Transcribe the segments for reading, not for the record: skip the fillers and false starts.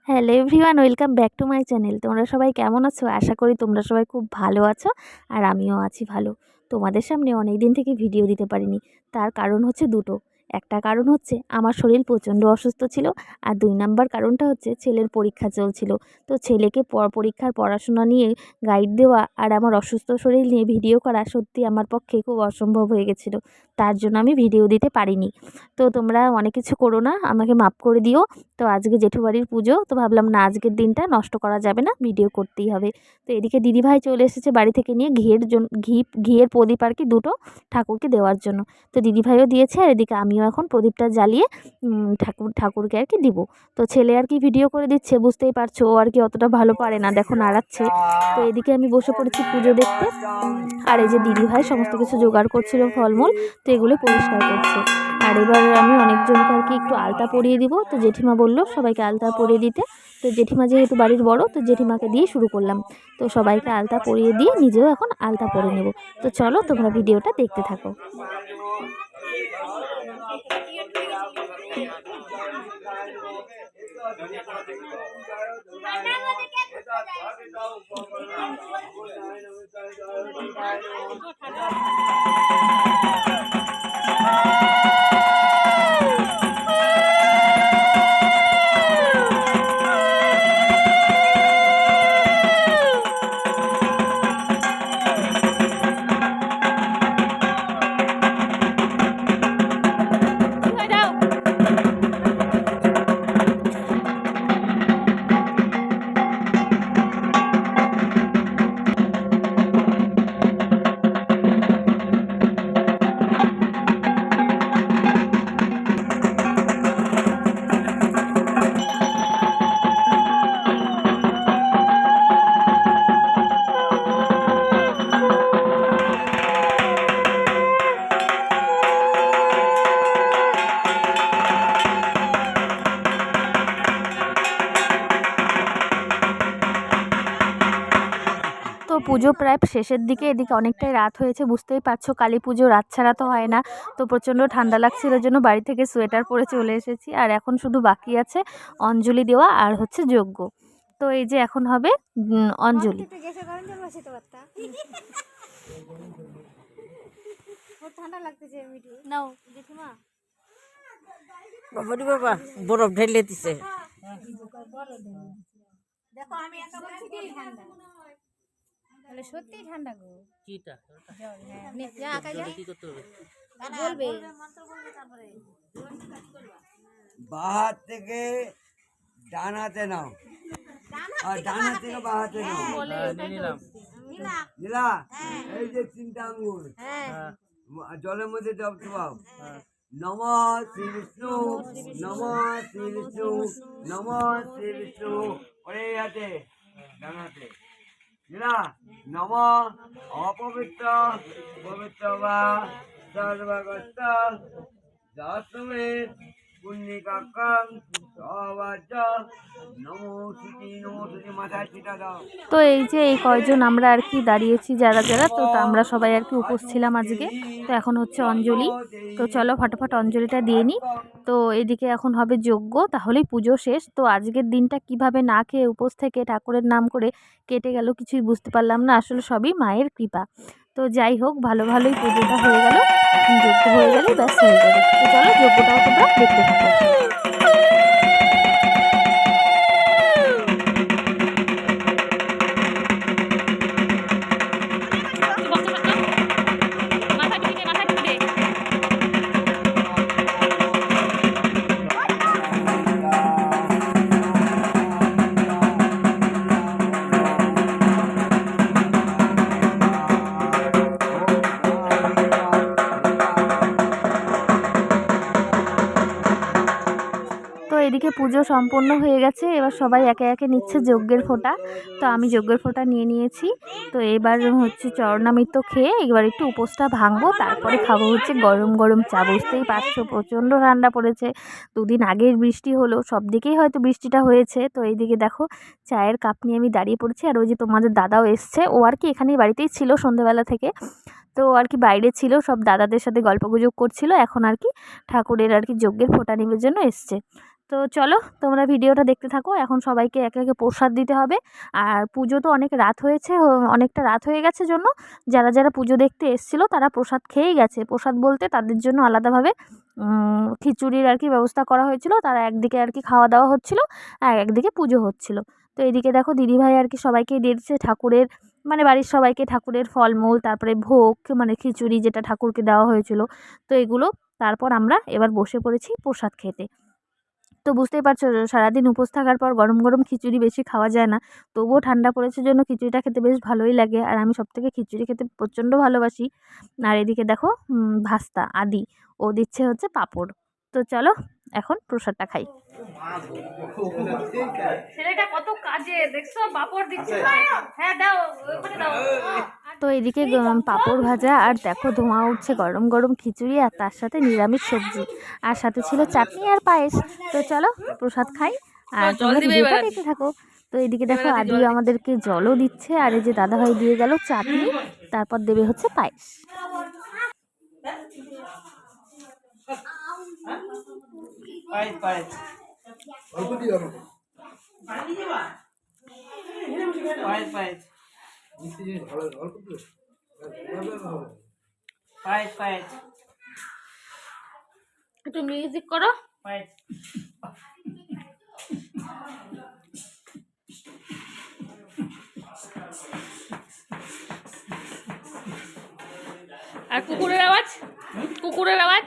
Hello everyone, welcome back to my channel. তোমরা সবাই কেমন আছো? আশা করি তোমরা সবাই খুব ভালো আছো, আর আমিও আছি ভালো। তোমাদের সামনে অনেক দিন থেকে ভিডিও দিতে পারিনি, তার কারণ হচ্ছে দুটো। একটা কারণ হচ্ছে আমার শরীর প্রচণ্ড অসুস্থ ছিল, আর 2 নাম্বার কারণটা হচ্ছে ছেলের পরীক্ষা চলছিল। তো ছেলেকে পরীক্ষার পড়াশোনা নিয়ে গাইড দেওয়া আর আমার অসুস্থ শরীর নিয়ে ভিডিও করা সত্যি আমার পক্ষে খুব অসম্ভব হয়ে গেছিলো। তার জন্য আমি ভিডিও দিতে পারিনি। তো তোমরা অনেক কিছু করো না, আমাকে মাফ করে দিও। তো আজকে জেঠুবাড়ির পুজো, তো ভাবলাম না আজকের দিনটা নষ্ট করা যাবে না, ভিডিও করতেই হবে। তো এদিকে দিদিভাই চলে এসেছে বাড়ি থেকে নিয়ে ঘিয়ের প্রদীপ আর কি দুটো ঠাকুরকে দেওয়ার জন্য। তো দিদিভাইও দিয়েছে, আর এদিকে আমিও এখন প্রদীপটা জ্বালিয়ে ঠাকুরকে আর কি দিব। তো ছেলে আর কি ভিডিও করে দিচ্ছে, বুঝতেই পারছো ও আর কি অতটা ভালো পারে না, দেখো নাড়াচ্ছে। তো এদিকে আমি বসে পড়েছি পুজো দেখতে, আর এই যে দিদিভাই সমস্ত কিছু জোগাড় করছিল ফলমূল, তো এগুলো পরিষ্কার করছে। আর এবার আমি অনেকজনকে আর কি একটু আলতা পরিয়ে দিব। তো জেঠিমা বললো সবাইকে আলতা পরিয়ে দিতে। তো জেঠিমা যেহেতু বাড়ির বড়, তো জেঠিমাকে দিয়ে শুরু করলাম। তো সবাইকে আলতা পরিয়ে দিয়ে নিজেও এখন আলতা পরে নেব। তো চলো তোমরা ভিডিওটা দেখতে থাকো। তো পুজো প্রায় শেষের দিকে, এদিকে অনেকটাই রাত হয়েছে, বুঝতেই পারছো কালী পুজো রাত ছাড়া তো হয় না। তো প্রচণ্ড ঠান্ডা লাগছিল জন্য বাড়ি থেকে সোয়েটার পরে চলে এসেছি, আর এখন শুধু বাকি আছে অঞ্জলি দেওয়া আর হচ্ছে যজ্ঞ। তো এই যে এখন হবে অঞ্জলি। ঠান্ডা লাগতেছে নাও জেঠিমা। বাবা রে বাবা, বরফ ঢেলে দিছে। দেখো আমি একা বলছি কি ঠান্ডা, তাহলে সত্যিই ঠান্ডা গো। কিটা হ্যাঁ নে যা আকা যা, কি করতে হবে? বলবে মন্ত্র বলবে, তারপরে বাহাত থেকে ডান হাতে নাও, আর ডান হাত থেকে বাঁ হাতে নাও। নিলাম। নীলা, এই যে 3টা আঙ্গুল জলের মধ্যে ডুবাও। নমঃ শ্রী বিষ্ণু, নমঃ শ্রী বিষ্ণু, নমঃ শ্রী বিষ্ণু। ওরে হাতে ডান হাতে নীলা, নমঃ অপবিত্র পবিত্র বা সর্বগত দাসমেত পুণ্যিকাকাং সবাজ নমো সুচি, নমো সুচি। মাথায় ছিটা দাও। তো এই যে এই কয়জন আমরা আর কি দাঁড়িয়েছি যারা যারা, তো আমরা সবাই আর কি উপোস ছিলাম আজকে। তো এখন হচ্ছে অঞ্জলি, তো চলো ফটাফট অঞ্জলিটা দিয়ে নিই। তো এদিকে এখন হবে যজ্ঞ, তাহলেই পুজো শেষ। তো আজকের দিনটা কিভাবে না খেয়ে উপোস থেকে ঠাকুরের নাম করে কেটে গেল কিছুই বুঝতে পারলাম না, আসলে সবই মায়ের কৃপা। তো যাই হোক, ভালোই পুজোটা হয়ে গেল, যজ্ঞ হয়ে গেলে ব্যাস হয়ে যাবে। তো চলো যজ্ঞটাও তোমরা দেখতে থাকো। তো এদিকে পুজো সম্পন্ন হয়ে গেছে, এবার সবাই একে একে নিচ্ছে যজ্ঞের ফোঁটা। তো আমি যজ্ঞের ফোঁটা নিয়ে নিয়েছি। তো এবার হচ্ছে চরণামৃত খেয়ে এবার একটু উপোসটা ভাঙবো, তারপরে খাবো হচ্ছে গরম গরম চা। বুঝতেই পারছো প্রচণ্ড ঠান্ডা পড়েছে, 2 দিন আগের বৃষ্টি হলো, সব দিকেই হয়তো বৃষ্টিটা হয়েছে। তো এইদিকে দেখো চায়ের কাপ নিয়ে আমি দাঁড়িয়ে পড়েছি, আর ওই যে তোমাদের দাদাও এসছে, ও আর কি এখানেই বাড়িতেই ছিল সন্ধ্যেবেলা থেকে। তো আর কি বাইরে ছিল, সব দাদাদের সাথে গল্পগুজব করছিল, এখন আর কি ঠাকুরের আর কি যজ্ঞের ফোঁটা নেবার জন্য এসছে। তো চলো তোমরা ভিডিওটা দেখতে থাকো। এখন সবাইকে একে একে প্রসাদ দিতে হবে। আর পুজো তো অনেক রাত হয়েছে, অনেকটা রাত হয়ে গেছে জন্য যারা যারা পুজো দেখতে এসেছিলো তারা প্রসাদ খেয়েই গেছে। প্রসাদ বলতে তাদের জন্য আলাদাভাবে খিচুড়ির আর কি ব্যবস্থা করা হয়েছিল। তারা একদিকে আর কি খাওয়া দাওয়া হচ্ছিলো আর একদিকে পুজো হচ্ছিলো। তো এদিকে দেখো দিদিভাই আর কি সবাইকে দিয়ে দিচ্ছে ঠাকুরের, মানে বাড়ির সবাইকে ঠাকুরের ফলমূল, তারপরে ভোগ মানে খিচুড়ি যেটা ঠাকুরকে দেওয়া হয়েছিল, তো এগুলো। তারপর আমরা এবার বসে পড়েছি প্রসাদ খেতে। তো বুঝতেই পারছো সারাদিন উপোস থাকার পর গরম গরম খিচুড়ি বেশি খাওয়া যায় না, তবুও ঠান্ডা পড়েছে জন্য খিচুড়িটা খেতে বেশ ভালোই লাগে। আর আমি সবথেকে খিচুড়ি খেতে প্রচণ্ড ভালোবাসি। আর এদিকে দেখো ভাস্তা আদি ও দিচ্ছে হচ্ছে পাঁপড়। তো চলো এখন প্রসাদটা খাই। ছেলেটা কত কাজে দেখছো, পাঁপড় দিচ্ছে। হ্যাঁ দাও, ওখানে দাও। তো এদিকে পাঁপড় ভাজা আর দেখো ধোঁয়া উঠছে, গরম গরম খিচুড়ি আর তার সাথে নিরামিষ সবজি আর সাথে ছিল চাটনি আর পায়েস। তো চলো প্রসাদ খাই আর তোমরা ভিডিওটা দেখতে থাকো। তো এদিকে দেখো আদিও আমাদেরকে জলও দিচ্ছে, আর এই যে দাদাভাই দিয়ে গেল চাটনি, তারপর দেবে হচ্ছে পায়েস। একটু মিউজিক করো। আর কুকুরের আওয়াজ, কুকুরের আওয়াজ।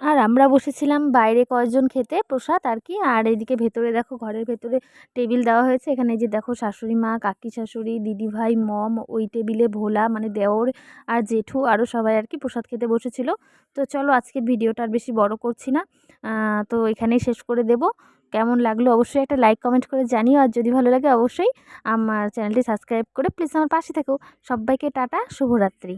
আর আমরা বসেছিলাম বাইরে কয়েকজন খেতে প্রসাদ আর কি। আর এদিকে ভেতরে দেখো ঘরের ভেতরে টেবিল দেওয়া হয়েছে। এখানে যে দেখো শাশুড়ি মা, কাকি শাশুড়ি, দিদিভাই, মম, ওই টেবিলে ভোলা মানে দেওর আর জেঠু আরও সবাই আর কি প্রসাদ খেতে বসেছিল। তো চলো আজকের ভিডিওটা আর বেশি বড় করছি না, তো এখানেই শেষ করে দেব। কেমন লাগলো অবশ্যই একটা লাইক কমেন্ট করে জানিও, আর যদি ভালো লাগে অবশ্যই আমার চ্যানেলটি সাবস্ক্রাইব করে প্লিজ আমার পাশে থেকো। সবাইকে টাটা, শুভরাত্রি।